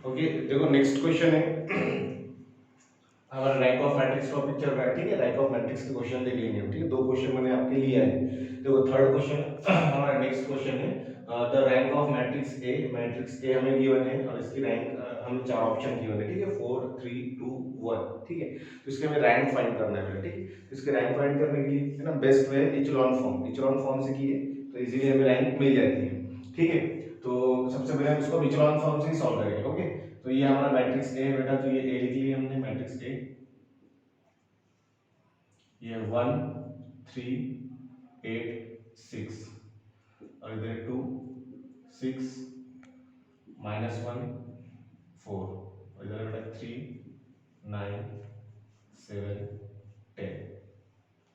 Okay, देखो next question है हमारा रैंक ऑफ मैट्रिक्स टॉपिक चल रहा है, ठीक है। रैंक ऑफ मैट्रिक्स के क्वेश्चन देख लेंगे हम, ठीक है। दो क्वेश्चन मैंने आपके लिए आए। देखो थर्ड क्वेश्चन हमारा नेक्स्ट क्वेश्चन है द रैंक ऑफ मैट्रिक्स ए हमें गिवन है और इसकी रैंक हमें चार ऑप्शन गिवन है, ठीक है। 4 3 2 1, ठीक है। तो इसके हमें रैंक फाइंड करना है, ठीक है। तो इसके रैंक फाइंड करने के लिए है ना बेस्ट वे इचेलॉन फॉर्म से किए तो इजीली हमें रैंक मिल जाती है, ठीक है। तो सबसे पहले हम इसको इचेलॉन फॉर्म से ही सॉल्व करेंगे, ओके। तो ये हमारा मैट्रिक्स ए है बेटा, तो ये ए लिख लिया हमने मैट्रिक्स ए। ये 1 3 8 6 और इधर 2 6 -1 4 और इधर बेटा 3 9 7 10,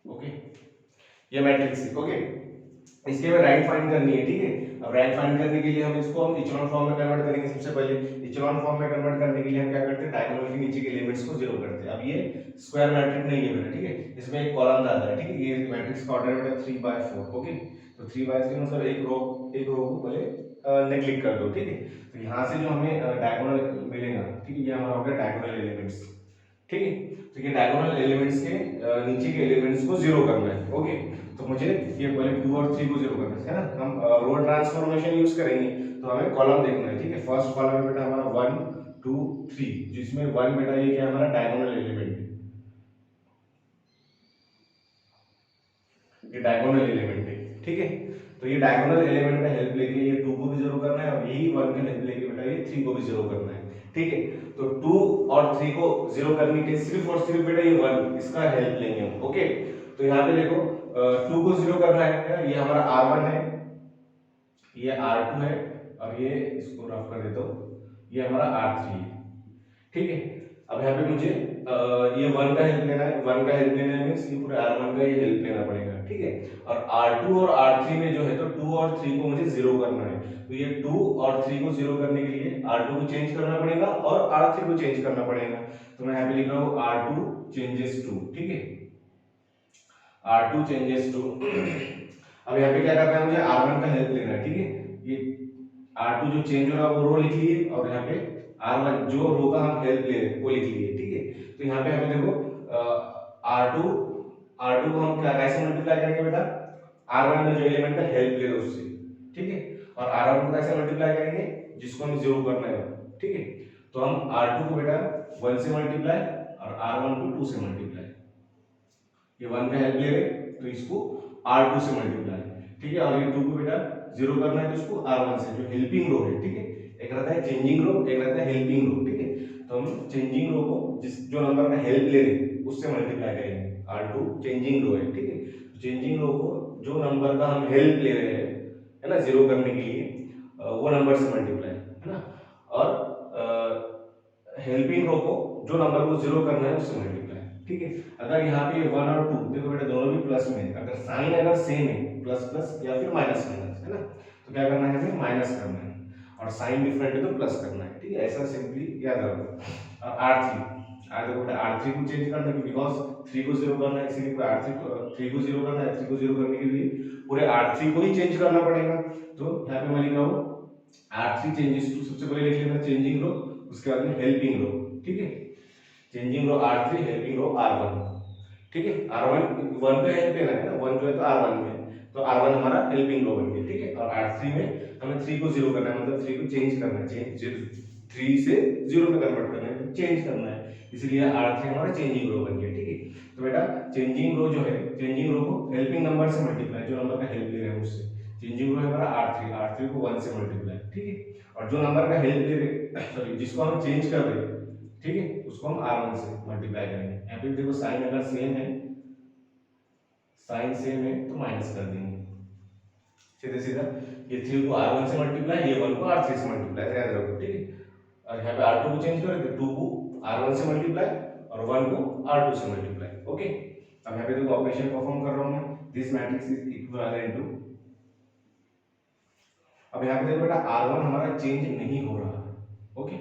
ओके। ये मैट्रिक्स है, ओके। इसके में रैंक फाइंड करनी है, ठीक है। अब रैंक फाइंड करने के लिए हम इसको इचेलॉन फॉर्म में कन्वर्ट करेंगे। सबसे पहले इचेलॉन फॉर्म में कन्वर्ट करने के लिए हम क्या करते हैं, डायगोनल के नीचे के एलिमेंट्स को जीरो करते हैं। अब ये स्क्वायर मैट्रिक्स नहीं है बेटा, ठीक है। इसमें एक कॉलम ज्यादा है, ठीक है। ये मैट्रिक्स का ऑर्डर बेटा 3/4, ओके। तो 3/3 मतलब एक रो को पहले नेग्लेक्ट कर दो, ठीक है। तो यहाँ से जो हमें डायगोनल मिलेगा, ठीक है, ये हमारा हो गया डायगोनल एलिमेंट्स, ठीक है। तो ये डायगोनल एलिमेंट्स के नीचे के एलिमेंट्स को जीरो करना है, ओके। तो मुझे ये पहले 2 और 3 को जीरो करना है ना। हम रो ट्रांसफॉर्मेशन यूज करेंगे तो हमें कॉलम देखना है, ठीक है। फर्स्ट कॉलम में बेटा हमारा 1 2 3, जिसमें 1 बेटा ये क्या हमारा डायगोनल एलिमेंट है, ये डायगोनल एलिमेंट है, ठीक है। तो ये डायगोनल एलिमेंट का हेल्प लेके ये 2 को भी जीरो करना है और यही 1 का हेल्प लेके बेटा ये 3 को भी जीरो करना है, ठीक है। तो 2 और 3 को जीरो करने के लिए सिर्फ और सिर्फ बेटा ये 1 इसका हेल्प लेंगे हम, ओके। तो यहाँ पे देखो 2 को जीरो करना है, ये हमारा R1 है, ये R2 है और ये इसको रफ कर देता हूँ, ये हमारा R3 है, ठीक है। अब यहाँ पे मुझे ये 1 का हेल्प लेना है, 1 का हेल्प लेना है मींस ये पूरे R1 का ही हेल्प लेना पड़ेगा, ठीक है। और R2 और R3 में जो है तो 2 और 3 को मुझे जीरो करना है। तो ये 2 और 3 को जीरो करने के लिए R2 को चेंज करना पड़ेगा और R3 को चेंज करना पड़ेगा। तो मैं यहाँ पे लिख रहा हूँ R2 चेंजेस 2, ठीक है। R2 चेंजेस 2 अब यहाँ पे क्या करना है, मुझे R1 का हेल्प लेना है, ठीक है। ये R2 जो चेंज हो रहा है वो रो लिख लिए और यहाँ पे R1 जो रो का हम हेल्प ले रहे हैं वो लिख लिए, ठीक है। तो यहाँ पे हमें देखो R2 को हम क्या कैसे मल्टीप्लाई करेंगे बेटा, R1 में जो एलिमेंट का हेल्प ले रहे उससे, ठीक है। और R1 को कैसे मल्टीप्लाई करेंगे, जिसको हमें जीरो करना है, ठीक है। तो हम R2 को बेटा 1 से मल्टीप्लाई और R1 को 2 से मल्टीप्लाई, ये 1 का हेल्प ले रहे तो इसको R2 से मल्टीप्लाई, ठीक है। और ये 2 को बेटा जीरो करना है तो इसको R1 से, जो हेल्पिंग रो है, ठीक है। एक रहता है चेंजिंग रो, एक रहता है हेल्पिंग रो, ठीक है। तो हम चेंजिंग रो को जो नंबर का हेल्प ले रहे उससे मल्टीप्लाई करेंगे। R2 चेंजिंग रो है, ठीक है। चेंजिंग रो को जो नंबर का हम हेल्प ले रहे हैं है ना जीरो करने के लिए, वो नंबर से मल्टीप्लाई, है ना। और हेल्पिंग रो को जो नंबर को जीरो करना है उससे मल्टीप्लाई, ठीक है। अगर यहाँ पे 1 और 2 देखो बेटा दोनों भी प्लस में है, अगर साइन अगर सेम है प्लस प्लस या फिर माइनस माइनस, है ना। तो क्या करना है, हमें माइनस करना है और साइन डिफरेंट है तो प्लस करना है, ठीक है। ऐसा सिंपली याद रखो। और R3 देखो बेटा R3 को चेंज करना है बिकॉज 3 को जीरो करना है, इसीलिए R3 को 3 को जीरो करना है। 3 को जीरो करने के लिए पूरे R3 को ही चेंज करना पड़ेगा। तो यहाँ पे मैं लिख रहा हूँ R3 चेंजेस टू, सबसे पहले लिख लेना चेंजिंग रो, उसके बाद में हेल्पिंग रो, ठीक है। चेंजिंग रो R3 हेल्पिंग रो R1, ठीक है। R1 1 पे हेल्प लेना है ना, 1 जो है तो R1 में, तो R1 हमारा हेल्पिंग रो बन गया, ठीक है। और R3 में हमें 3 को जीरो करना है, मतलब 3 को चेंज करना है, 3 से 0 में कन्वर्ट करना है, तो चेंज करना है, इसलिए R3 हमारा चेंजिंग रो बन गया, ठीक है। तो बेटा चेंजिंग रो जो है, चेंजिंग रो को हेल्पिंग नंबर से मल्टीप्लाई, जो नंबर का हेल्प ले रहे हैं उससे, चेंजिंग रो है हमारा R3 को 1 से मल्टीप्लाई, ठीक है। और जो नंबर का हेल्प ले रहे सॉरी जिसको हम चेंज कर रहे हैं, ठीक है, उसको हम R1 से मल्टीप्लाई करेंगे। यहाँ पे देखो साइन अगर सेम है, साइन सेम है तो माइनस कर देंगे सीधे सीधा। ये 3 को R1 से मल्टीप्लाई, ये 1 को R3 से मल्टीप्लाई, याद रखो, ठीक है। और यहाँ पे R2 को चेंज करेंगे, 2 को R1 से मल्टीप्लाई और 1 को R2 से मल्टीप्लाई, ओके। अब यहाँ पे देखो ऑपरेशन परफॉर्म कर रहा हूँ मैं, this matrix is equivalent to. अब यहाँ पे देखो बेटा R1 हमारा चेंज नहीं हो रहा है, ओके।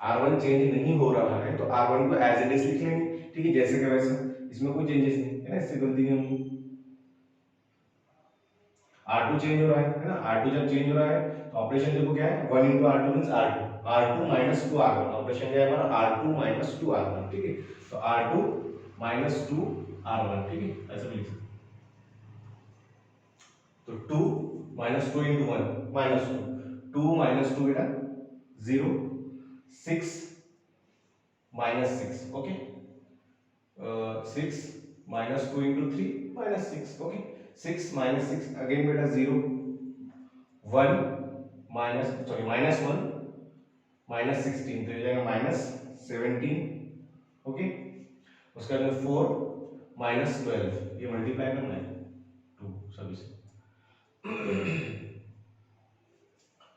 R1 चेंज नहीं हो रहा है तो R1 को एज इट इज लिख लेंगे, ठीक है, जैसे कि वैसे, इसमें कोई चेंजेस नहीं है ना, इससे गलती नहीं होगी। R2 चेंज हो रहा है ना, R2 जब चेंज हो रहा है तो ऑपरेशन देखो क्या है, 1 into R2 means R2, R2 minus 2 R1, operation क्या है हमारा, R2 minus 2 R1, ठीक है। तो R2 minus 2 R1, ठीक है, ऐसे भी लिख सकते। तो 2 minus 2 into 1 minus 2, 2 minus 2 बेटा 0, 6 minus 6, okay, 6 minus 2 into 3 minus 6, okay, 6 minus 6 again बेटा 0, 1 minus 1 minus 16, तो ये जाएगा minus 17, ओके। उसके बाद 4 minus 12, ये मल्टीप्लाई करना है 2 सभी से,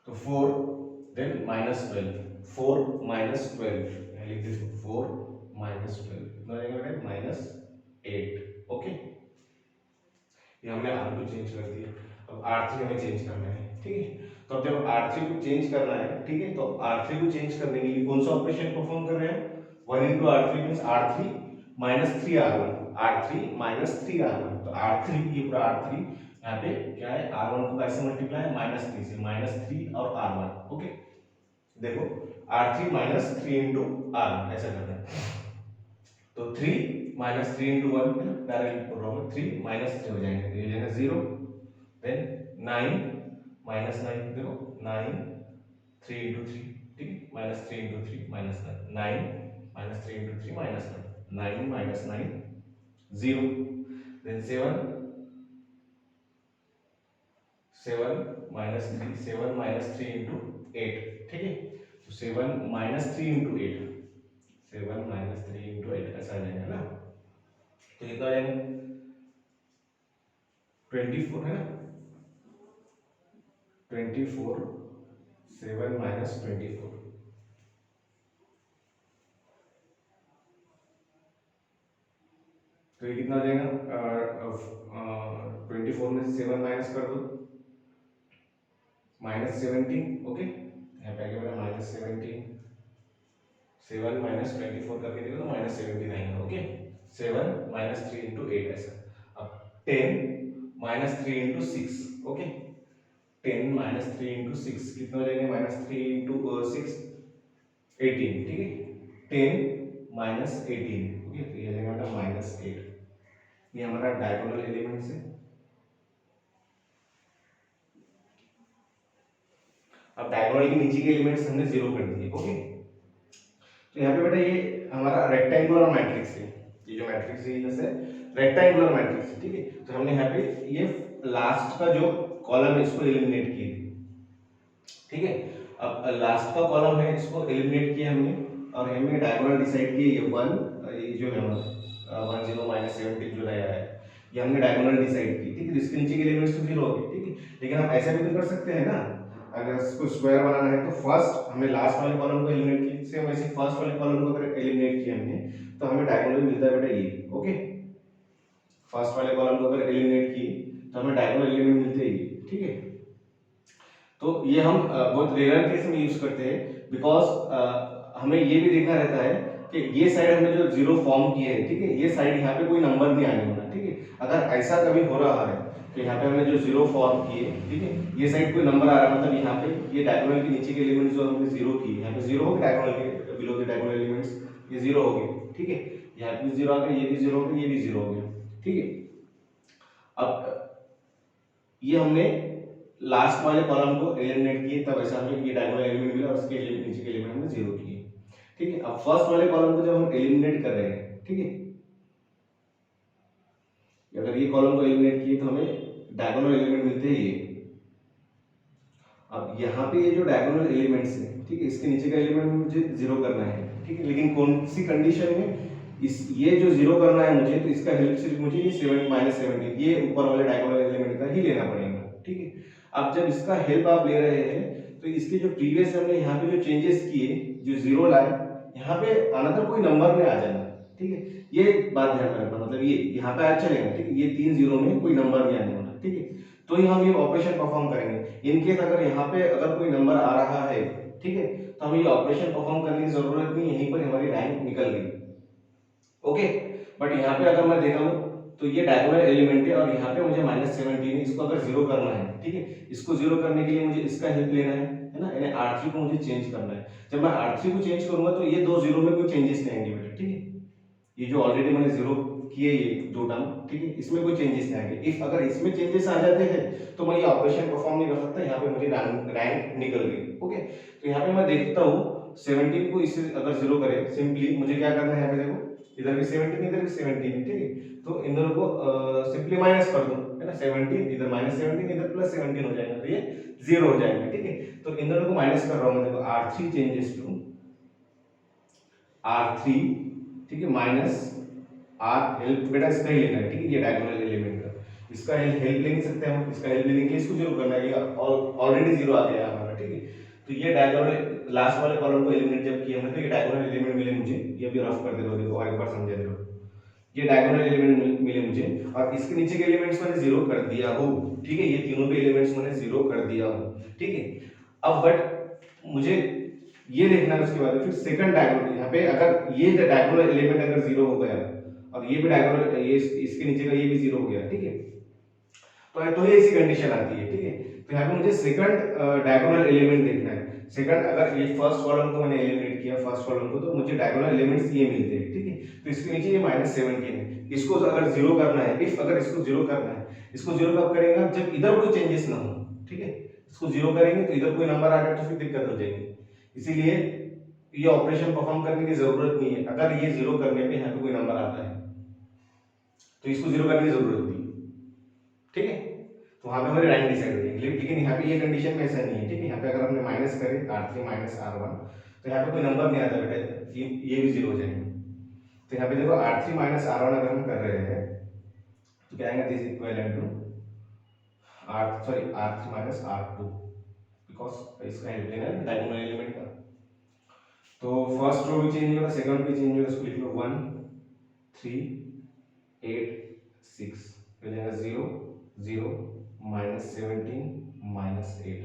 तो 4 देन minus 12, 4 minus 12, यहाँ लिख दे 4 minus 12 कितना हो जाएगा बेटा, minus 8, ओके। ये हमने R2 चेंज कर दिया, अब R3 हमें चेंज करना है, ठीक है। तो अब जब R3 को चेंज करना है, ठीक है, तो R3 को चेंज करने के लिए कौन सा ऑपरेशन परफॉर्म कर रहे हैं, 1 into R3 means R3 minus 3 R1, R3 minus 3 R1, तो R3 ये पूरा R3 यहाँ पे क्या है, R1 को कैसे मल्टीप्लाई है, -3 से, -3 और R1, ओके। देखो R3 minus 3 into R1 ऐसा करना है, तो 3 minus 3 into 1 है ना, डायरेक्टली बोल रहा हूँ, 3 minus 3 हो जाएंगे, तो ये जाएगा 0, देन 9 minus 9, देखो 9 3 into 3, ठीक है, minus 3 into 3 minus 9, 9 minus 3 into 3 minus 9, 9 minus 9 0, then 7 minus 3, 7 minus 3 into 8, ठीक है, तो 7 minus 3 into 8, 7 minus 3 into 8 ऐसा आ जाएगा ना, तो कितना आ जाएगा 24 है ना, 24, 7 minus 24, तो ये कितना हो जाएगा, 24 में से 7 माइनस कर दो, -17, ओके, यहाँ पे आगे मेरा -17, 7 minus 24 करके देखो तो -17 आएगा, ओके। 7 minus 3 into 8 ऐसा, अब 10 minus 3 into 6, okay, 10 minus 3 into 6 कितना हो जाएगा, -3 into 6 18, ठीक है, 10 minus 18, ओके, तो ये आ जाएगा -8, ये हमारा डायगोनल एलिमेंट्स है। अब डायगोनल के नीचे के एलिमेंट्स हमने 0 कर दिए, ओके। तो यहाँ पे बेटा ये हमारा रेक्टेंगुलर मैट्रिक्स है, ये जो मैट्रिक्स है जैसे रेक्टेंगुलर मैट्रिक्स है, ठीक है। तो हमने यहाँ पे ये लास्ट का जो कॉलम है इसको एलिमिनेट किए, ठीक है। अब लास्ट का कॉलम है इसको एलिमिनेट किया हमने, और हमने डायगोनल डिसाइड किए, ये 1 ये जो है 10 -17 जो नया है ये हमने डायगोनल डिसाइड की, ठीक है। इसके नीचे के एलिमेंट्स तो 0 हो गए, ठीक है। लेकिन हम ऐसा भी तो कर सकते हैं ना, अगर इसको स्क्वायर बनाना है तो फर्स्ट हमने लास्ट वाले कॉलम को एलिमिनेट किया, सेम वैसे फर्स्ट वाले कॉलम को अगर एलिमिनेट किया हमने तो हमें डायगोनल मिलता है बेटा ये, ओके। फर्स्ट वाले कॉलम को अगर एलिमिनेट किए तो हमें डायगोनल एलिमेंट मिलते हैं ये, ठीक है। तो ये हम बहुत रेयर केस में यूज करते हैं, बिकॉज हमें ये भी देखना रहता है कि ये साइड हमने जो 0 फॉर्म किए है, ठीक है, ये साइड यहाँ पे कोई नंबर नहीं आने वाला, ठीक है। अगर ऐसा कभी हो रहा है कि यहाँ पे हमने जो 0 फॉर्म किए, ठीक है, ये साइड कोई नंबर आ रहा है, मतलब यहाँ पे ये डायगोनल के नीचे के एलिमेंट्स जो हमने 0 किए, यहाँ पे 0 हो गए, डायगोनल के बिलो द डायगोनल एलिमेंट्स ये 0 हो गए, ठीक है। यहाँ पे 0 आ गया, ये भी 0 हो गया, ये भी 0 हो गया, ठीक है। अब ये हमने लास्ट वाले कॉलम को एलिमिनेट किए, तब ऐसा हमें ये डायगोनल एलिमेंट मिला और उसके नीचे के एलिमेंट हमने 0 किए, ठीक है। अब फर्स्ट वाले कॉलम को जब हम एलिमिनेट कर रहे हैं, ठीक है, अगर ये कॉलम को एलिमिनेट किए तो हमें डायगोनल एलिमेंट मिलते हैं ये। अब यहाँ पे ये जो डायगोनल एलिमेंट्स है, ठीक है, इसके नीचे का एलिमेंट मुझे 0 करना है, ठीक है। लेकिन कौन सी कंडीशन में, इस ये जो 0 करना है मुझे, तो इसका हेल्प सिर्फ मुझे ये 7 -17 ये ऊपर वाले डायगोनल एलिमेंट का ही लेना पड़ेगा, ठीक है। अब जब इसका हेल्प आप ले रहे हैं तो इसके जो प्रीवियस हमने यहाँ पे जो चेंजेस किए, जो 0 लाए, यहाँ पे अनदर कोई नंबर में आ जाना, ठीक है। ये बात ध्यान में रखना, मतलब ये यहाँ पे आज चलेगा, ठीक है, ये 3 0 में कोई नंबर नहीं आने वाला, ठीक है। तो ही हम ये ऑपरेशन परफॉर्म करेंगे। इन केस अगर यहाँ पे अगर कोई नंबर आ रहा है, ठीक है, तो हमें ये ऑपरेशन परफॉर्म करने की जरूरत नहीं, यहीं पर हमारी लाइन निकल गई, ओके। बट यहाँ पे अगर मैं देखा हूँ तो ये डायगोनल एलिमेंट है और यहाँ पे मुझे -17 है, इसको अगर जीरो करना है, ठीक है, इसको जीरो करने के लिए मुझे इसका हेल्प लेना है ना, यानी R3 को मुझे चेंज करना है। जब मैं R3 को चेंज करूंगा तो ये दो जीरो में कोई चेंजेस नहीं आएंगे बेटा, ठीक है, ये जो ऑलरेडी मैंने जीरो किए ये दो टर्म, ठीक है, इसमें कोई चेंजेस नहीं आएंगे। इफ अगर इसमें चेंजेस आ जाते हैं तो मैं ये ऑपरेशन परफॉर्म नहीं कर सकता, यहाँ पे मुझे रैंक निकल गई। ओके, तो यहाँ पे मैं देखता हूँ 17 को इससे अगर जीरो करें, सिंपली मुझे क्या करना है, यहाँ पे देखो इधर भी 17 इधर भी 17, ठीक है, तो इन दोनों को सिंपली माइनस कर दूं, है ना, 17 इधर -17 इधर +17 हो जाएगा, तो ये जीरो हो जाएंगे, ठीक है। तो इन दोनों को माइनस कर रहा हूं मैं, देखो R3 चेंजेस टू R3, ठीक है, माइनस R हेल्प, बेटा इसका ही लेना है, ठीक है, ये डायगोनल एलिमेंट का, इसका हेल्प ले नहीं सकते हम, इसका हेल्प लेने के लिए इसको जीरो करना है, ये ऑलरेडी जीरो आ गया हमारा, ठीक है। तो ये डायगोनल लास्ट वाले कॉलम को एलिमिनेट जब किया हमने तो ये डायगोनल एलिमेंट मिले मुझे, ये भी रफ कर दे रहा हूं, देखो और एक बार समझा दे रहा हूं, ये डायगोनल एलिमेंट मिले मुझे और इसके नीचे के एलिमेंट्स मैंने जीरो कर दिया हूं, ठीक है, ये तीनों भी एलिमेंट्स मैंने जीरो कर दिया हूं, ठीक है। अब बट मुझे ये देखना है उसके बाद फिर सेकंड डायगोनल, यहाँ पे अगर ये डायगोनल एलिमेंट अगर जीरो हो गया और ये भी डायगोनल, ये इसके नीचे का ये भी जीरो हो गया, ठीक है, तो ये ऐसी कंडीशन आती है, ठीक है। तो यहाँ पे मुझे सेकंड डायगोनल एलिमेंट देखना है। सेकंड, अगर ये फर्स्ट कॉलम को मैंने एलिमिनेट किया फर्स्ट कॉलम को, तो मुझे डायगोनल एलिमेंट्स ये मिलते हैं, ठीक है। तो इसके नीचे ये -17 है, इसको अगर जीरो करना है, इफ अगर इसको जीरो करना है, इसको जीरो कब करेंगे जब इधर कोई चेंजेस ना हो, ठीक है, इसको जीरो करेंगे तो इधर कोई नंबर आ जाए तो फिर दिक्कत हो जाएगी, इसीलिए ये ऑपरेशन परफॉर्म करने की जरूरत नहीं है। अगर ये जीरो करने पे यहाँ पे कोई नंबर आता है तो इसको जीरो करने की जरूरत नहीं, ठीक है, तो वहां पे हमारी रैंक डिसाइड हो जाएगी। लेकिन यहाँ पे ये कंडीशन में ऐसा नहीं है, ठीक है, यहाँ पे अगर हमने माइनस करे R3 माइनस R1 तो यहाँ पे कोई नंबर नहीं आता बेटा, ये भी जीरो हो जाएंगे। तो यहाँ पे देखो R3 माइनस R1 अगर हम कर रहे हैं तो क्या आएगा, this equivalent to R3 minus R2, because इसका हेल्प लेना है डायगोनल एलिमेंट का। तो फर्स्ट रो भी चेंज होगा, सेकंड भी चेंज होगा, इसको लिख लो 1 3 8 6, हो जाएगा 0 0 -17 -8।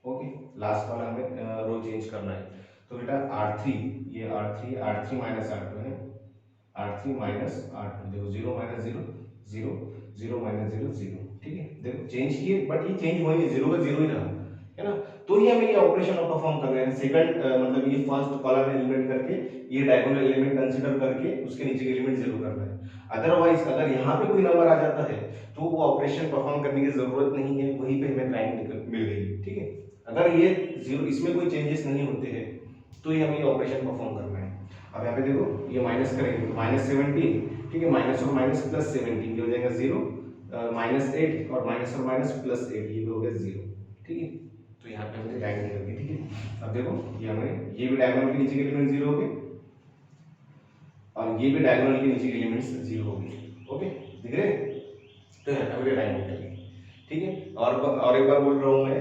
ओके, लास्ट वाला हमें रो चेंज करना है, तो बेटा R3, ये R3 माइनस R2 है, R3 माइनस R2, देखो 0 माइनस 0 0 0 माइनस 0 0, ठीक है, देखो चेंज किए बट ये चेंज हो नहीं, 0 का 0 ही रहा, है ना। तो ही हमें ये ऑपरेशन परफॉर्म करना है। सेकंड मतलब ये फर्स्ट कॉलम एलिमेंट करके ये डायगोनल एलिमेंट कंसीडर करके उसके नीचे के एलिमेंट जीरो करना है। अदरवाइज अगर यहाँ पे कोई नंबर आ जाता है तो वो ऑपरेशन परफॉर्म करने की जरूरत नहीं है, वहीं पे हमें रैंक मिल गई, ठीक है। अगर ये जीरो, इसमें कोई चेंजेस नहीं होते हैं तो ये हमें ये ऑपरेशन परफॉर्म करना है। अब यहाँ पे देखो ये माइनस करेंगे तो -17, ठीक है, माइनस और माइनस प्लस 17, ये हो जाएगा 0 -8 और माइनस प्लस 8, ये भी हो गया 0, ठीक है। तो यहाँ पे हमें रैंक निकल गई, ठीक है। अब देखो ये हमें, ये भी डायगोनल के नीचे के एलिमेंट 0 हो गए और ये भी डायगोनल के नीचे के एलिमेंट्स 0 हो गए, ओके, दिख रहे। तो यहाँ पे हमें रैंक निकल गई, ठीक है। और एक बार बोल रहा हूँ मैं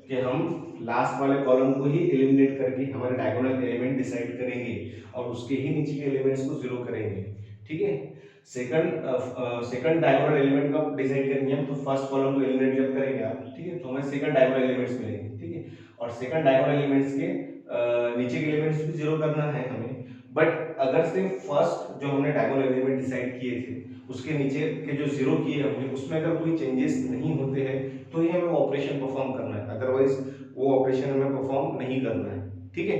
कि हम लास्ट वाले कॉलम को ही एलिमिनेट करके हमारे डायगोनल एलिमेंट डिसाइड करेंगे और उसके ही नीचे के एलिमेंट्स को जीरो करेंगे, ठीक है। सेकंड डायगोनल एलिमेंट का डिसाइड करेंगे हम, तो फर्स्ट कॉलम को एलिमिनेट जब करेंगे आप, ठीक है, तो हमें सेकंड डायगोनल एलिमेंट्स मिलेंगे, ठीक है। और सेकंड डायगोनल एलिमेंट्स के नीचे के एलिमेंट्स भी जीरो करना है हमें, बट अगर से फर्स्ट जो हमने डायगोनल एलिमेंट डिसाइड किए थे उसके नीचे के जो जीरो किए हमने उसमें अगर कोई चेंजेस नहीं होते हैं तो ही हमें ऑपरेशन परफॉर्म करना है, अदरवाइज वो ऑपरेशन हमें परफॉर्म नहीं करना है, ठीक है।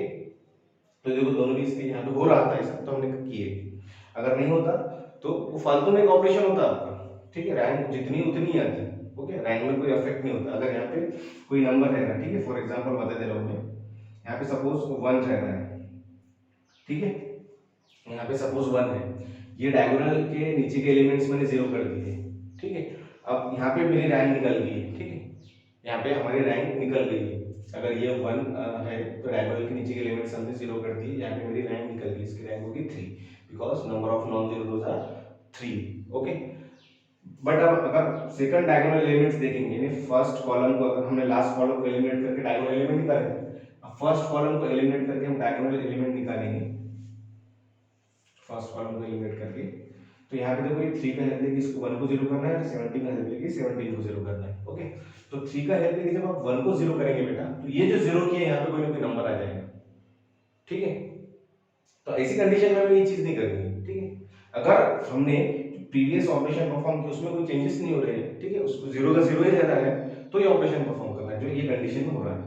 तो देखो दोनों भी इसके यहाँ पे हो रहा था, ऐसा तो हमने किए, अगर नहीं होता तो वो फालतू में एक ऑपरेशन होता आपका, ठीक है, रैंक जितनी उतनी आती, ओके, रैंक में कोई इफेक्ट नहीं होता। अगर यहाँ पे कोई नंबर है ना, ठीक है, फॉर एग्जांपल बता दे रहा हूँ मैं, यहाँ पे सपोज 1 रह रहा है, ठीक है, यहाँ पे सपोज 1 है, ये डायगोनल के नीचे के एलिमेंट्स मैंने जीरो कर दिए, ठीक है। अब यहाँ पे मेरी रैंक निकल गई है, ठीक है, यहाँ पे हमारी रैंक निकल गई है। अगर ये 1 है तो डायगोनल के नीचे के एलिमेंट्स हमने जीरो कर दिए, यहाँ पे मेरी रैंक निकल गई, इसकी रैंक होगी 3, because number of non zero rows are 3, okay. But अब अगर सेकंड डायगोनल एलिमेंट्स देखेंगे, यानी फर्स्ट कॉलम को अगर हमने लास्ट कॉलम को एलिमिनेट करके डायगोनल एलिमेंट निकाले, अब फर्स्ट कॉलम को एलिमिनेट करके हम डायगोनल एलिमेंट निकालेंगे, फर्स्ट कॉलम को एलिमिनेट करके, तो यहाँ पे देखो ये 3 का हेल्प लेके इसको 1 को जीरो करना है और 17 का हेल्प लेके 17 को जीरो करना है, ओके। तो 3 का हेल्प लेके जब आप 1 को जीरो करेंगे बेटा, तो ये जो जीरो किया यहाँ पे कोई ना कोई नंबर आ जाएगा, ठीक है। तो ऐसी कंडीशन में हमें ये चीज नहीं करनी है, ठीक है। अगर हमने प्रीवियस ऑपरेशन परफॉर्म किया उसमें कोई चेंजेस नहीं हो रहे हैं, ठीक है, उसको जीरो का जीरो ही रह रहा है, तो ये ऑपरेशन परफॉर्म करना है जो ये कंडीशन में हो रहा है।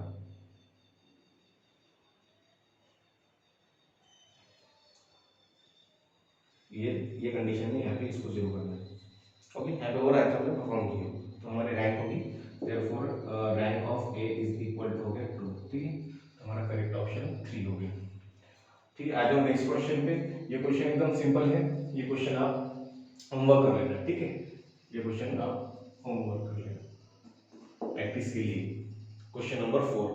ये कंडीशन है, यहाँ पे इसको जीरो करना है। ओके, यहाँ पे हो रहा है तो हमने परफॉर्म किया, तो हमारी रैंक होगी therefore rank of A is equal to हो गया 2, ठीक है, तो हमारा करेक्ट ऑप्शन 3 हो गया। ठीक है, आ जाओ नेक्स्ट क्वेश्चन पे। ये क्वेश्चन एकदम सिंपल है, ये क्वेश्चन आप होमवर्क कर लेना, ठीक है, ये क्वेश्चन आप होमवर्क कर लेना प्रैक्टिस के लिए। Question number 4,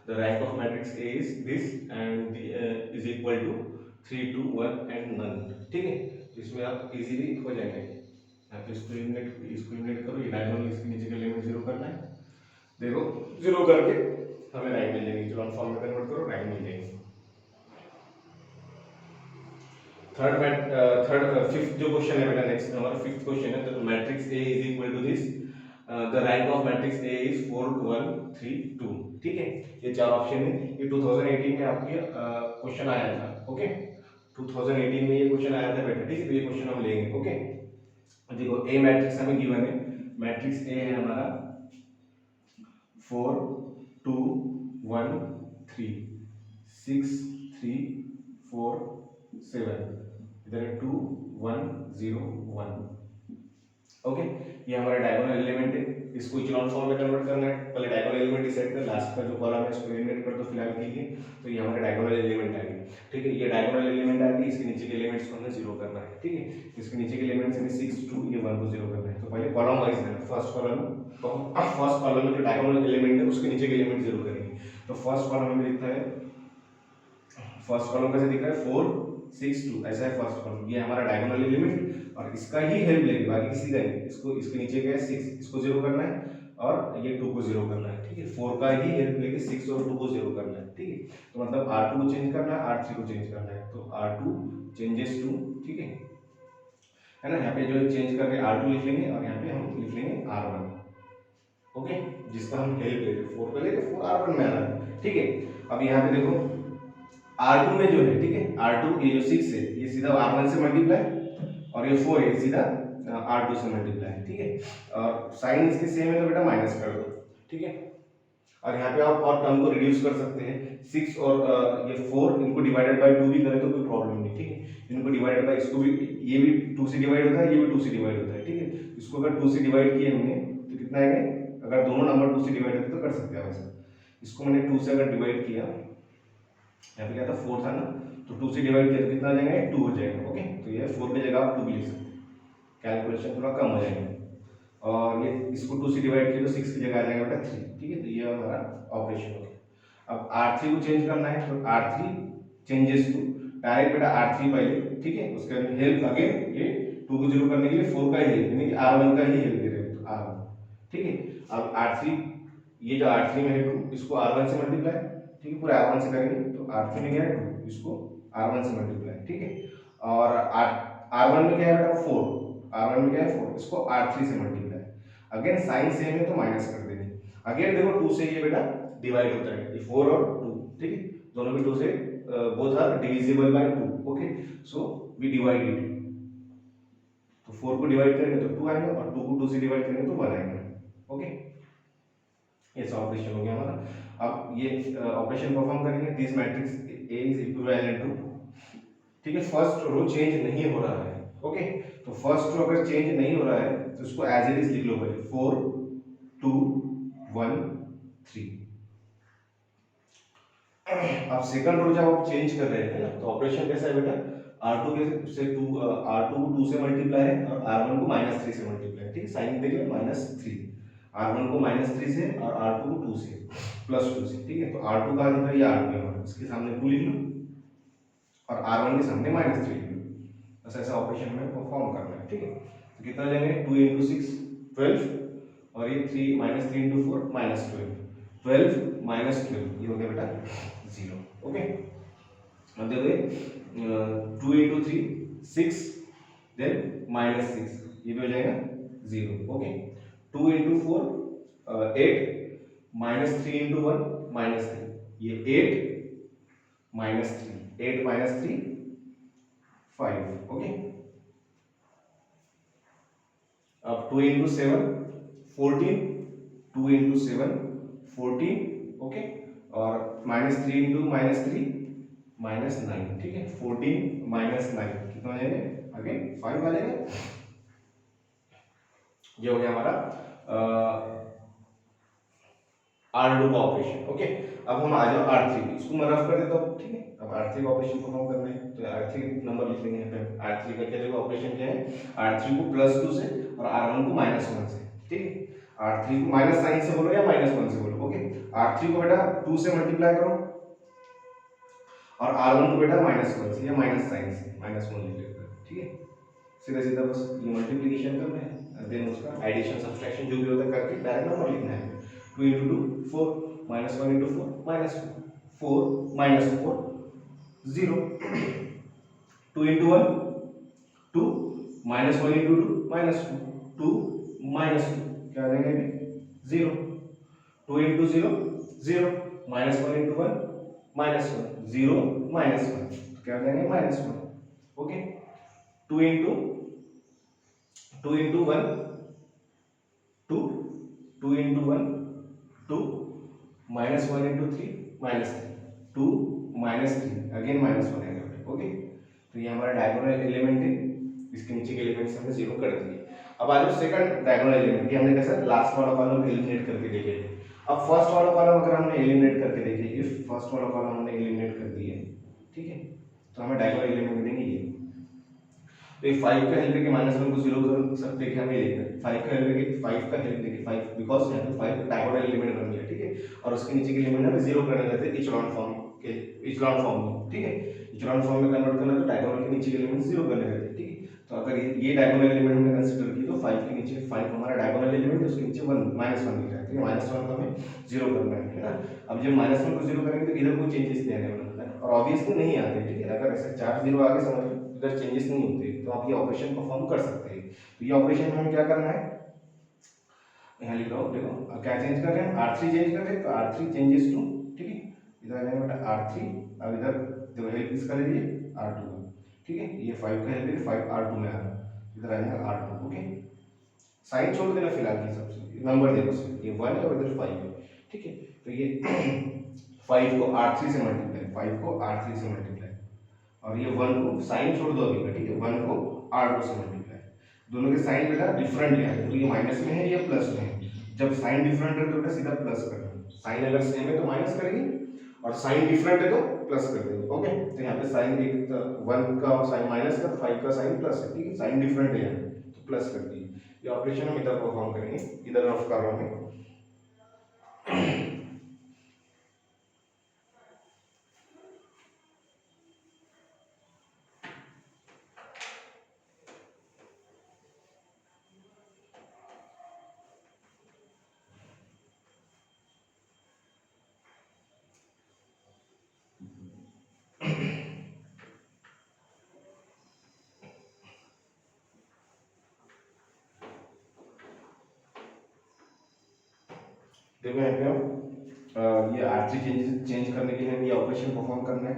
the rank of matrix A is this and is equal to 3 2 1 and none, ठीक है, तो इसमें आप इजीली हो जाएंगे। यहाँ पे इसको एलिमिनेट करो, ये डायगोनल इसके नीचे के लिमिट जीरो करना है, देखो जीरो करके हमें रैंक मिल जाएगी, इचेलॉन फॉर्म में कन्वर्ट करो, रैंक मिल जाएगी। फिफ्थ जो क्वेश्चन है बेटा, नेक्स्ट हमारा फिफ्थ क्वेश्चन है, तो matrix A is equal to this, the rank of matrix A is 4 1 3 2, ठीक है, ये चार ऑप्शन है, ये 2018 में आपके क्वेश्चन आया था, ओके, 2018 में ये क्वेश्चन आया था बेटा, ठीक है, तो ये क्वेश्चन हम लेंगे, ओके। देखो ए मैट्रिक्स हमें गिवन है, मैट्रिक्स ए है हमारा 4 2 1 3 6 3 4 7, इधर है 2 1 0 1, ओके, ये हमारा डायगोनल एलिमेंट है, इसको इचेलॉन फॉर्म में कन्वर्ट करना है, पहले डायगोनल एलिमेंट डिसाइड कर, लास्ट का जो कॉलम है इसको एलिमिनेट कर दो फिलहाल के लिए, तो ये हमारा डायगोनल एलिमेंट आ गया, ठीक है, ये डायगोनल एलिमेंट आ गई, इसके नीचे के एलिमेंट्स को हमें जीरो करना है, ठीक है, इसके नीचे के एलिमेंट्स हमें 6 2 ये 1 को जीरो करना है, तो पहले कॉलम वाइज है, फर्स्ट कॉलम में जो डायगोनल एलिमेंट है उसके नीचे के एलिमेंट जीरो करेंगे, तो फर्स्ट कॉलम में लिखता है, फर्स्ट कॉलम कैसे दिख रहा है 4 6 2, ऐसा है फर्स्ट कॉलम, ये हमारा डायगोनल एलिमेंट, और इसका ही हेल्प लेंगे, बाकी किसी का नहीं, इसको इसके नीचे क्या है 6, इसको जीरो करना है, और ये 2 को जीरो करना है, ठीक है, 4 का ही हेल्प लेके 6 और 2 को जीरो करना है, ठीक है, तो मतलब R2 को चेंज करना है, R3 को चेंज करना है, तो R2 चेंजेस टू, ठीक है ना, यहाँ पे जो चेंज करके R2 लिख लेंगे, और यहाँ पे हम लिख लेंगे R1, ओके, जिसका हम हेल्प ले रहे हैं, 4 पे लेके 4 R1 में आ रहा है, ठीक है। अब यहाँ पे देखो R2 में जो है, ठीक है, R2 ये जो 6 है ये सीधा R1 से मल्टीप्लाई, और ये 4 है सीधा R2 से मल्टीप्लाई, ठीक है, और साइन इसके सेम है तो बेटा माइनस कर दो, ठीक है, और यहाँ पे आप और टर्म को रिड्यूस कर सकते हैं, 6 और ये 4 इनको डिवाइडेड बाय 2 भी करें तो कोई प्रॉब्लम नहीं, ठीक है, इनको डिवाइडेड बाय, इसको भी, ये भी 2 से डिवाइड होता है, ये भी 2 से डिवाइड होता है, ठीक है, इसको अगर 2 से डिवाइड किए हमने तो कितना आएगा, अगर दोनों नंबर 2 से डिवाइड होते तो कर सकते हैं वैसे, इसको मैंने 2 से अगर डिवाइड किया, यहाँ पे क्या था 4 था ना, तो 2 से डिवाइड किया तो कितना आ जाएगा 2 हो जाएगा, ओके, तो ये 4 की जगह आप 2 भी लिख सकते हैं, कैलकुलेशन थोड़ा कम हो जाएगा, और ये इसको 2 से डिवाइड किया तो 6 की जगह आ जाएगा बेटा 3, ठीक है, तो ये हमारा ऑपरेशन हो गया। अब R3 को चेंज करना है, तो R3 चेंजेस टू, डायरेक्ट बेटा R3 पहले, ठीक है, उसके बाद हेल्प अगेन ये 2 को जीरो करने के लिए 4 का ही हेल्प, यानी कि R1 का ही हेल्प दे रहे हैं, तो R1, ठीक है, अब R3, ये जो R3 में है 2, इसको R1 से मल्टीप्लाई, ठीक है, पूरा R1 से करेंगे तो R3 में क्या है 2, इसको R1 से मल्टीप्लाई, ठीक है, और R1 में क्या है बेटा 4, R1 में क्या है 4, इसको R3 से मल्टीप्लाई, अगेन साइन सेम है तो माइनस कर देंगे, अगेन देखो 2 से ये बेटा डिवाइड होता है, ये 4 और 2, ठीक है, दोनों भी 2 से both are divisible by 2, okay, so we divide it, तो 4 को डिवाइड करेंगे तो 2 आएगा, और 2 को 2 से डिवाइड करेंगे तो 1 आएगा, ओके, ऐसा ऑपरेशन हो गया हमारा। अब ये ऑपरेशन परफॉर्म करेंगे, this matrix A is equivalent to, ठीक है, फर्स्ट रो चेंज नहीं हो रहा है, ओके, तो फर्स्ट रो अगर चेंज नहीं हो रहा है तो उसको एज इट इज लिख लो पहले, 4 2 1 3, अब सेकंड रो जब आप चेंज कर रहे हैं ना, तो ऑपरेशन कैसा है बेटा, R2 के से 2, R2 को 2 से मल्टीप्लाई है, और R1 को -3 से मल्टीप्लाई है, ठीक है, साइन देखिए -3, R1 को -3 से और R2 को 2 से +2 से, ठीक है, तो R2 का आंसर ये R2 है हमारा, इसके सामने 2 लिख लो, और R1 के सामने -3 लिख लो, बस ऐसा ऑपरेशन में परफॉर्म करना है, ठीक है, तो कितना लेंगे 2 × 6 12, और ये 3 -3 × 4 -12, 12 -12 ये हो गया बेटा 0, ओके, अब देखो 2 × 3 6, देन -6, ये भी हो जाएगा 0, ओके, 2 × 4 8, -3 × 1 -3, ये 8 -3, 8 -3 5, ओके, अब 2 इंटू 7 14, 2 इंटू 7 14, ओके, और -3 इंटू -3 -9, ठीक है, 14 -9 कितना हो जाएगा, अगेन 5 आ जाएगा। ये हो गया हमारा R2 का ऑपरेशन, ओके। अब हम आ जाओ R3, इसको मैं रफ कर देता हूँ, ठीक है। अब R3 का ऑपरेशन परफॉर्म करना है तो R3 नंबर लिख लेंगे यहाँ पे। R3 का क्या देखो ऑपरेशन क्या है, R3 को +2 से और R1 को -1 से, ठीक है। R3 को माइनस साइन से बोलो या -1 से बोलो, ओके। R3 को बेटा 2 से मल्टीप्लाई करो और R1 को बेटा -1 से या माइनस साइन से, -1 लिख लेते हैं, ठीक है। सीधा सीधा बस ये मल्टीप्लिकेशन करना है, देन उसका एडिशन सब्सट्रैक्शन जो भी होता है करके डायरेक्ट नंबर लिखना है। 2 into 2 4, -1 into 4 -2, 4 -4 0, 2 into 1 2, -1 into 2 -2, 2 -2 क्या आ जाएगा ये 0, 2 into 0 0, -1 into 1 -1, 0 -1 तो क्या आ जाएगा -1, okay. 2 into 1 2, 2 into 1 2, -1 into 3 -3, 2 -3 again -1 आएगा, ओके। तो ये हमारा डायगोनल एलिमेंट है, इसके नीचे के एलिमेंट्स हमने जीरो कर दिए। अब आ जाओ सेकंड डायगोनल एलिमेंट, ये हमने कैसा लास्ट वाला कॉलम एलिमिनेट करके देखे। अब फर्स्ट वाला कॉलम अगर हमने एलिमिनेट करके देखे, इफ फर्स्ट वाला कॉलम हमने एलिमिनेट कर दिए, ठीक है, तो हमें डायगोनल एलिमेंट देंगे ये। तो ये 5 का हेल्प लेके -1 को 0 कर सकते हैं, हमें लेकर 5 का हेल्प लेके 5 का हेल्प लेके 5 बिकॉज़ यहाँ पे 5 डायगोनल एलिमेंट बन गया, ठीक है। और उसके नीचे के एलिमेंट हमें 0 करने रहते हैं इचेलॉन फॉर्म के, इचेलॉन फॉर्म में, ठीक है। इचेलॉन फॉर्म में कन्वर्ट करना तो डायगोनल के नीचे के एलिमेंट 0 करने रहते हैं, ठीक है। तो अगर ये डायगोनल एलिमेंट हमने कंसीडर की तो 5 के नीचे 5 हमारा डायगोनल एलिमेंट है, उसके नीचे 1 -1 दिख रहा है, ठीक है। -1 को हमें 0 करना है ना। अब जब -1 को 0 करेंगे तो इधर कोई चेंजेस नहीं आने वाला है और ऑब्वियसली नहीं आते, ठीक है। अगर ऐसे 4 0 आगे समझ लो इधर चेंजेस नहीं होते तो आप ये ऑपरेशन परफॉर्म कर सकते हैं। तो ये ऑपरेशन में हमें क्या करना है, यहाँ लिख रहा हूँ, देखो क्या चेंज कर रहे हैं, R3 चेंज कर रहे हैं तो R3 चेंजेस टू, ठीक है। इधर आ जाएगा बेटा R3, अब इधर देखो हेल्प किसका ले लिए R2 का, ठीक है। ये 5 का हेल्प लेके 5 R2 में आ रहा है, इधर आ जाएगा R2, ओके। साइन छोड़ देना फिलहाल की सबसे, नंबर देखो सिर्फ ये 1 है और इधर 5 है, ठीक है। तो ये 5 को R3 से मल्टीप्लाई, 5 को R3 से मल्टीप्लाई और ये 1 को साइन छोड़ दो अभी का, ठीक है। 1 को R2 से मल्टीप्लाई, दोनों के साइन बेटा डिफरेंट है, तो ये माइनस में है ये प्लस में है। जब साइन डिफरेंट है तो बेटा सीधा प्लस करना, साइन अगर सेम है तो माइनस करेंगे और साइन डिफरेंट है तो प्लस कर देंगे, ओके। तो यहाँ पे साइन एक 1 का साइन माइनस का, 5 का साइन प्लस है, ठीक है। साइन डिफरेंट है यहाँ तो प्लस कर दिए। ये ऑपरेशन हम इधर परफॉर्म करेंगे, इधर रफ कर रहा हूँ मैं। देखो यहाँ पे हम ये R3 चेंज करने के लिए हमें ये ऑपरेशन परफॉर्म करना है,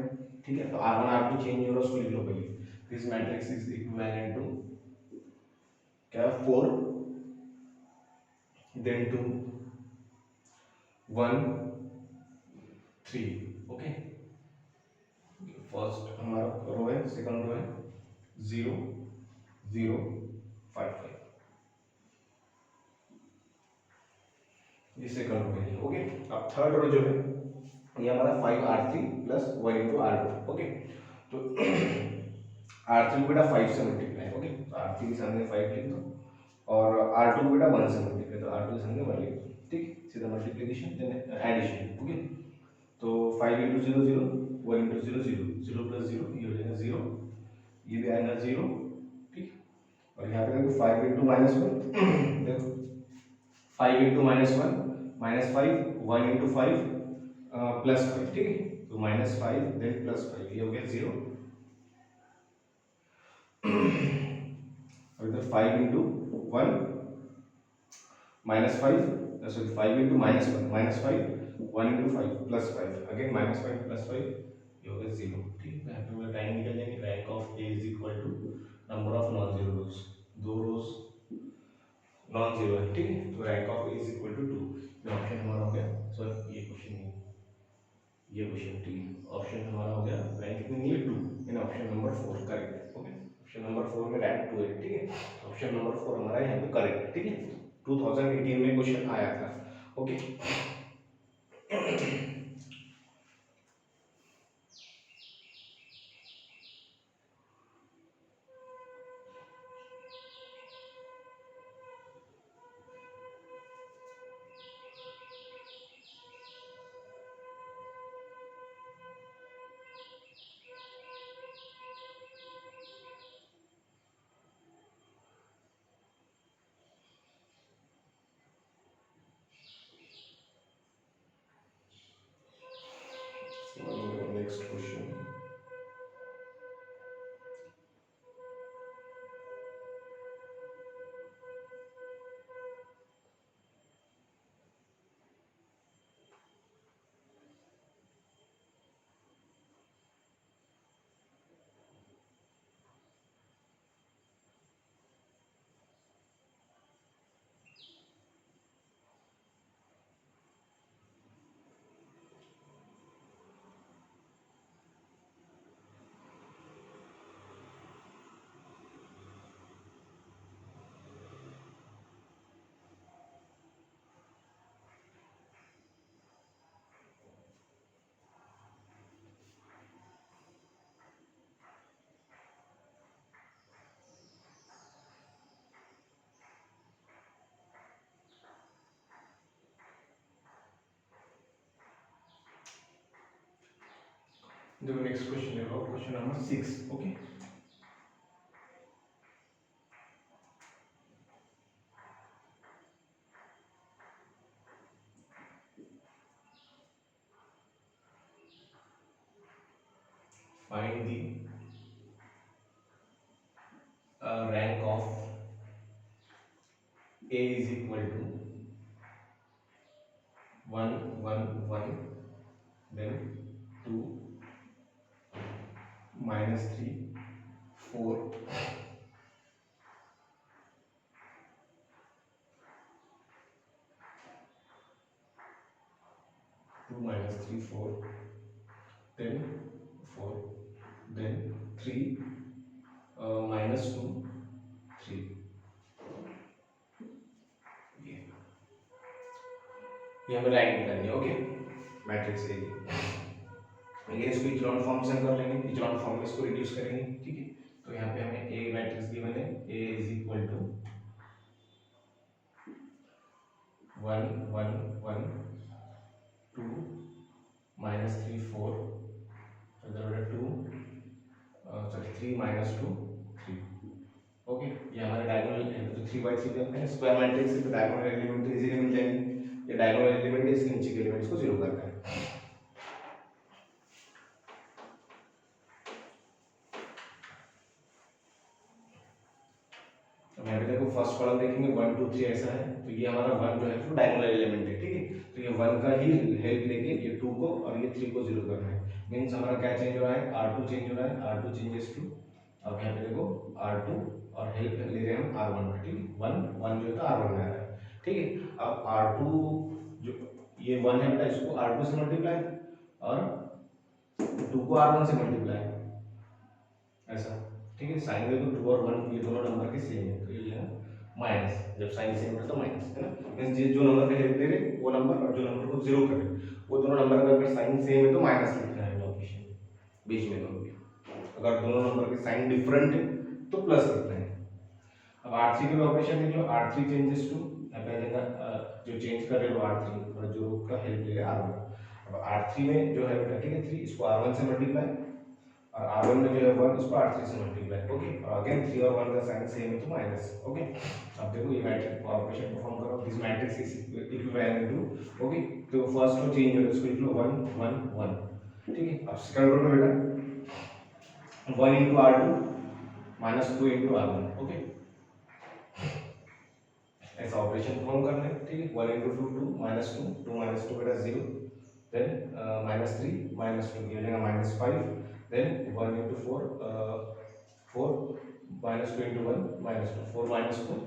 ठीक है। तो R1 R2 चेंज हो रहा है, उसको लिख लो पहले। This matrix is equivalent to क्या 4 देन 2 1 3, ओके। फर्स्ट हमारा रो है, सेकंड रो है 0 0 5 5, ये सेकंड रो है, ओके। अब थर्ड रो जो है ये हमारा 5R3 plus 1 into R2, okay. तो R3 को बेटा 5 से मल्टीप्लाई, ओके। तो R3 के सामने 5 लिख दो और R2 को बेटा 1 से मल्टीप्लाई, तो R2 के सामने 1 लिख दो, ठीक। सीधा मल्टीप्लिकेशन देन एडिशन, ओके। तो 5 into 0 0, 1 into 0 0, 0 plus 0 ये हो जाएगा 0, ये भी आएगा 0, ठीक। और यहाँ पे देखो 5 into -1 देखो 5 into -1 -5, 1 into 5 प्लस 5, ठीक है। तो -5 देन +5 ये हो गया 0 और इधर 5 into 1 -5, sorry 5 into -1 -5, 1 into 5 +5 again -5 +5 ये हो गया 0, ठीक है। यहाँ पे मेरा टाइम निकल जाएंगे। Rank of A is equal to number of non zero rows, दो रोज नॉन जीरो है, ठीक है। तो rank of A is equal to 2। Option हमारा हो गया, सॉरी ये क्वेश्चन नहीं, ये क्वेश्चन, ठीक है। ऑप्शन हमारा हो गया रैंक कितनी नहीं है 2 in option number 4 correct. Okay, option number 4 में रैंक 2 है, ठीक है। ऑप्शन नंबर 4 हमारा यहाँ पे करेक्ट, ठीक है। 2018 में क्वेश्चन आया था। Okay, next question. देखो नेक्स्ट क्वेश्चन है, question number 6। Okay, find the rank of A is equal to 1 1 1, then 2 minus 3 4, 2 minus 3 4, then 4, then 3 minus 2 3। ये हमें रैंक निकालनी है। ओके, मैट्रिक्स ए, अगेन इसको इचेलॉन फॉर्म से हम कर लेंगे, इचेलॉन फॉर्म में इसको रिड्यूस करेंगे, ठीक है। तो यहाँ पे हमें ए मैट्रिक्स गिवन है, ए इज इक्वल टू 1 1 1 2 minus 3 4, इधर बटा 2 सॉरी 3 minus 2 3। ओके, ये हमारे डायगोनल है, तो 3/3 करते हैं, स्क्वायर मैट्रिक्स है तो डायगोनल एलिमेंट तो इजीली मिल जाएंगे। ये डायगोनल एलिमेंट है, इसके नीचे के एलिमेंट्स को जीरो करना है। तो यहाँ पे देखो फर्स्ट कॉलम देखेंगे 1 2 3 ऐसा है, तो ये हमारा 1 जो है तो डायगोनल एलिमेंट है, ठीक है। तो ये 1 का ही हेल्प लेके ये 2 को और ये 3 को जीरो करना है। मींस हमारा क्या चेंज हो रहा है, R2 चेंज हो रहा है, R2 चेंजेस टू, अब यहाँ पे देखो R2 और हेल्प ले रहे हैं हम R1 का, ठीक है। 1 1 जो है तो R1 में आ रहा है, ठीक है। अब R2 जो ये 1 है बेटा, इसको R2 से मल्टीप्लाई और 2 को R1 से मल्टीप्लाई, ऐसा, ठीक है। साइन देखो 2 और 1 ये दोनों नंबर के सेम है, तो ये है माइनस, जब साइन सेम है तो माइनस, है ना। मींस ये जो नंबर पे हेल्प दे रहे वो नंबर और जो नंबर को जीरो कर रहे वो दोनों नंबर का अगर साइन सेम है तो माइनस लिखना है लोकेशन बीच में दोनों के, अगर दोनों नंबर के साइन डिफरेंट है तो प्लस लिखना है। अब R3 के ऑपरेशन देख लो, R3 चेंजेस टू, यहाँ पे आएगा जो चेंज कर रहे हो R3 और जो का हेल्प ले रहे R1। अब R3 में जो है बेटा, ठीक है, 3 इसको R1 से मल्टीप्लाई और R1 में जो है 1 इसको R3 से मल्टीप्लाई, ओके। और अगेन 3 और 1 का साइन सेम है तो माइनस, ओके। अब देखो ये मैट्रिक्स ऑपरेशन परफॉर्म करो, this matrix is equivalent to, okay. तो फर्स्ट रो चेंज हो इसको लिख लो 1 1 1, ठीक है। अब सेकंड रो में बेटा 1 into R2 minus 2 into R1, okay. ऐसा ऑपरेशन परफॉर्म करना है, ठीक है। 1 into 2 2 minus 2 2 minus 2 बेटा 0, देन minus 3 minus 2 ये हो जाएगा -5, then 1 into 4 4 minus 2 into 1 minus 2 4 minus 2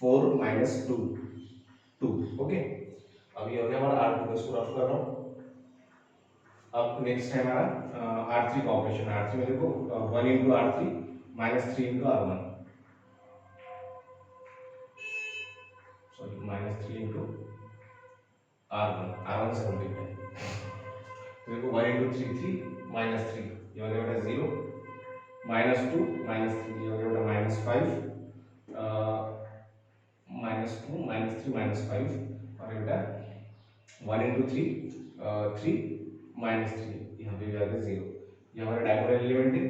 4 minus 2 2। Okay, अब ये हो गया हमारा R2 का, इसको रफ कर रहा हूँ। अब नेक्स्ट है हमारा R3 का ऑपरेशन। R3 में देखो 1 into R3 minus 3 into R1, sorry minus 3 into R1 से मल्टीप्लाई। तो देखो 1 इंटू 3 3 माइनस 3, ये हो गया बेटा 0, माइनस 2 माइनस 3, ये हो गया बेटा माइनस 5, माइनस 2 माइनस 3 माइनस 5, और ये बेटा 1 इंटू 3 3 माइनस 3, यहाँ पे भी आ गया 0। ये हमारा डायगोनल एलिमेंट है।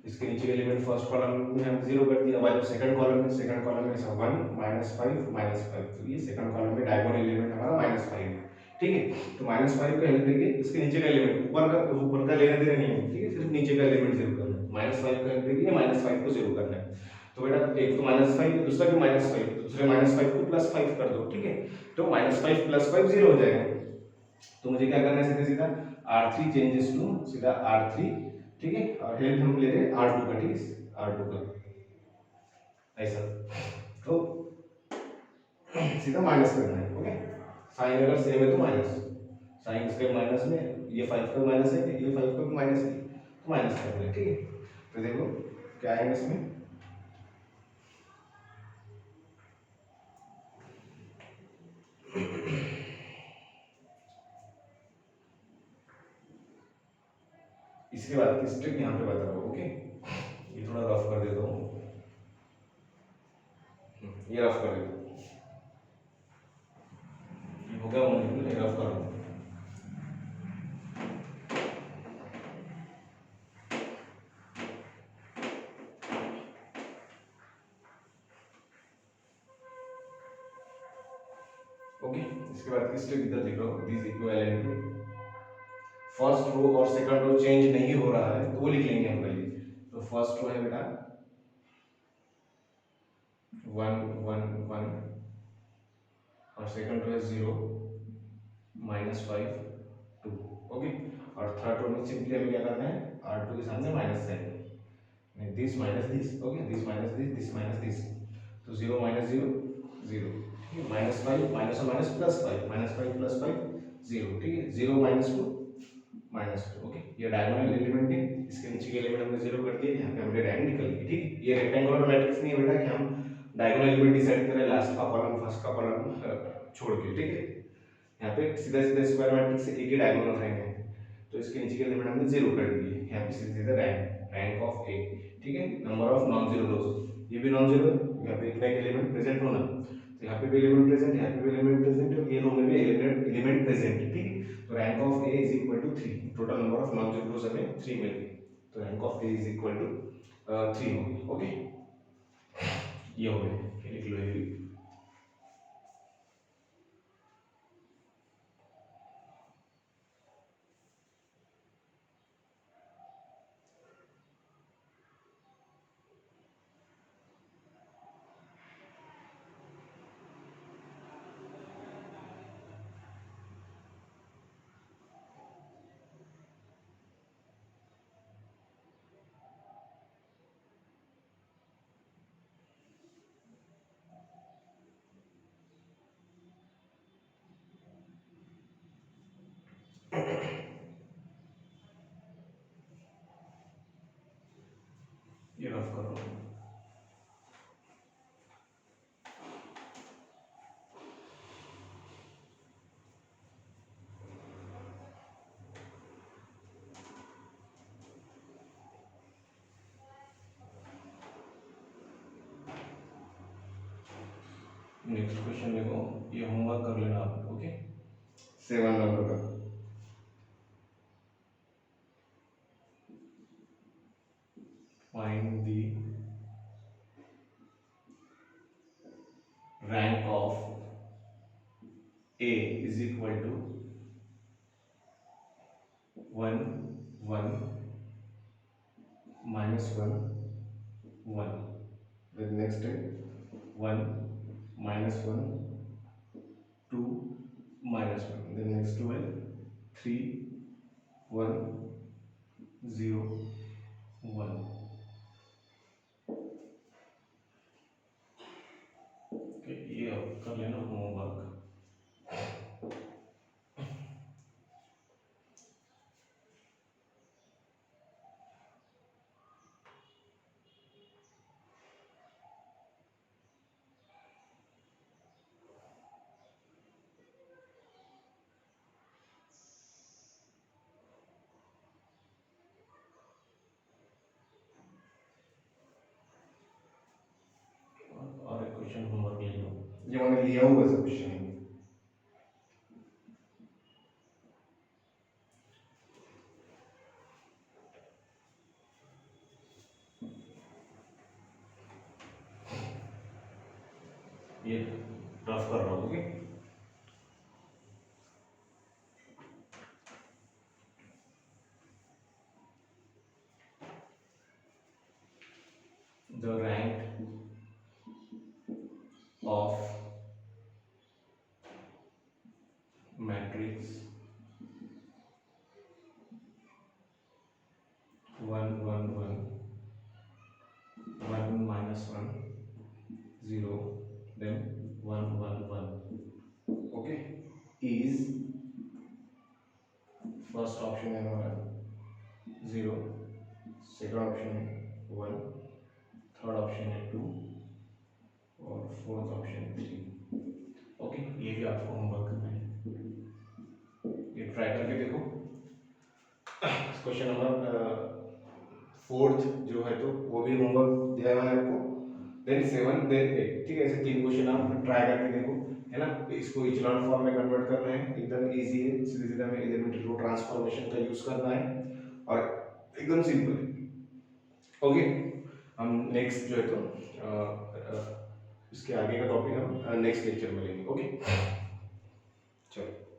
इसके नीचे का एलिमेंट फर्स्ट कॉलम में हम 0 कर दिया, अब सेकंड कॉलम में सब 1 माइनस 5 माइनस 5, तो ये सेकंड कॉलम में डायगोनल एलिमेंट हमारा माइनस 5 है। ठीक है, तो माइनस 5 का हेल्प लेके इसके नीचे का एलिमेंट, ऊपर का लेना देना नहीं है, ठीक है, सिर्फ नीचे का एलिमेंट 0 करना है। माइनस 5 का हेल्प लेके माइनस 5 को 0 करना है। तो बेटा एक तो माइनस 5, दूसरा भी माइनस 5, दूसरे माइनस 5 को प्लस 5 कर दो। ठीक है, तो माइनस 5 प्लस 5 0 हो जाएगा। तो मुझे क्या करना है, सीधा सीधा R3 चेंजेस टू सीधा R3, ठीक है, और हेल्प हम ले रहे हैं R2 का, ठीक है, R2 का ऐसा। तो सीधा माइनस करना है। ओके, साइन अगर सेम है तो माइनस, साइन इसके माइनस में, ये 5 का माइनस है, ये 5 का भी माइनस है, तो माइनस कर देंगे। ठीक है, तो देखो क्या आएगा इसमें, इसके बाद की स्ट्रिक यहाँ पे बता रहा हूँ। ओके, ये थोड़ा रफ कर देता हूँ, ये रफ कर देता हूँ, ये हो गया मल्टीपल, ये रफ कर रहा हूँ। ओके, इसके बाद की स्ट्रिक इधर लिख रहा हूँ, this equivalent to first row और सेकंड रो चेंज नहीं हो रहा है, तो वो लिख लेंगे हम पहले। तो फर्स्ट रो है बेटा 1 1 1, और सेकंड रो है 0 माइनस 5 2। ओके, और थर्ड रो में सिंपली हमें क्या करना है, R2 के सामने minus sign, this minus this. Okay, this minus this minus this, तो 0 माइनस 0 0, ठीक है, माइनस 5 माइनस और माइनस प्लस 5, माइनस 5 प्लस 5 0, ठीक है, 0 माइनस 2 माइनस 2। ओके, ये डायगोनल एलिमेंट है, इसके नीचे के एलिमेंट हमने 0 कर दिया, यहाँ पे हमने रैंक निकल गई। ठीक है, ये रेक्टेंगुलर मैट्रिक्स नहीं है बेटा कि हम डायगोनल एलिमेंट डिसाइड करें लास्ट का कॉलम फर्स्ट का कॉलम छोड़ के। ठीक है, यहाँ पे सीधा सीधा स्क्वायर मैट्रिक्स से एक ही डायगोनल रहेंगे, तो इसके नीचे के एलिमेंट हमने 0 कर दिए, यहाँ पे सीधा सीधा रैंक ऑफ ए। ठीक है, नंबर ऑफ नॉन जीरो रोज, ये भी नॉन जीरो, यहाँ पे इतना एक एलिमेंट प्रेजेंट होना, तो यहाँ पे भी एलिमेंट प्रेजेंट, यहाँ पे भी एलिमेंट प्रेजेंट, और ये रो में भी एलिमेंट प्रेजेंट है। ठीक है, तो rank of A is equal to 3, total number of non zero rows हमें 3 मिल गई, तो rank of A is equal to 3 होगी। ओके, ये हो गया, ये लिख लो ये भी। ये रफ करो, नेक्स्ट क्वेश्चन देखो, ये होमवर्क कर लेना आप। ओके, 7 नंबर का, find the rank of A is equal to 1 1 minus 1 1, then next है 1 minus 1 2 minus 1, then next to है 3 1 0 1। okay, आपने लिया होगा सब क्वेश्चन। ये रफ कर रहा हूँ, okay. The rank of matrix 1 1 1 1 minus 1 0 then 1 1 1, okay, is first option है हमारा 0, सेकंड ऑप्शन है 1, थर्ड ऑप्शन है 2 और फोर्थ ऑप्शन है 3, ओके। ये भी आपको होमवर्क करना है, ये ट्राई करके देखो। क्वेश्चन नंबर फोर्थ जो है तो वो भी होमवर्क दिया है मैंने आपको, देन 7 देन 8, ठीक है। ऐसे 3 क्वेश्चन आप ट्राई करके देखो, है ना। इसको इचेलॉन फॉर्म में कन्वर्ट करना है, एकदम इजी है, सीधे सीधे हमें एलिमेंट्री रो ट्रांसफॉर्मेशन का यूज करना है और एकदम सिंपल है, ओके। हम नेक्स्ट जो है तो इसके आगे का टॉपिक हम नेक्स्ट लेक्चर में लेंगे, ओके। चलो।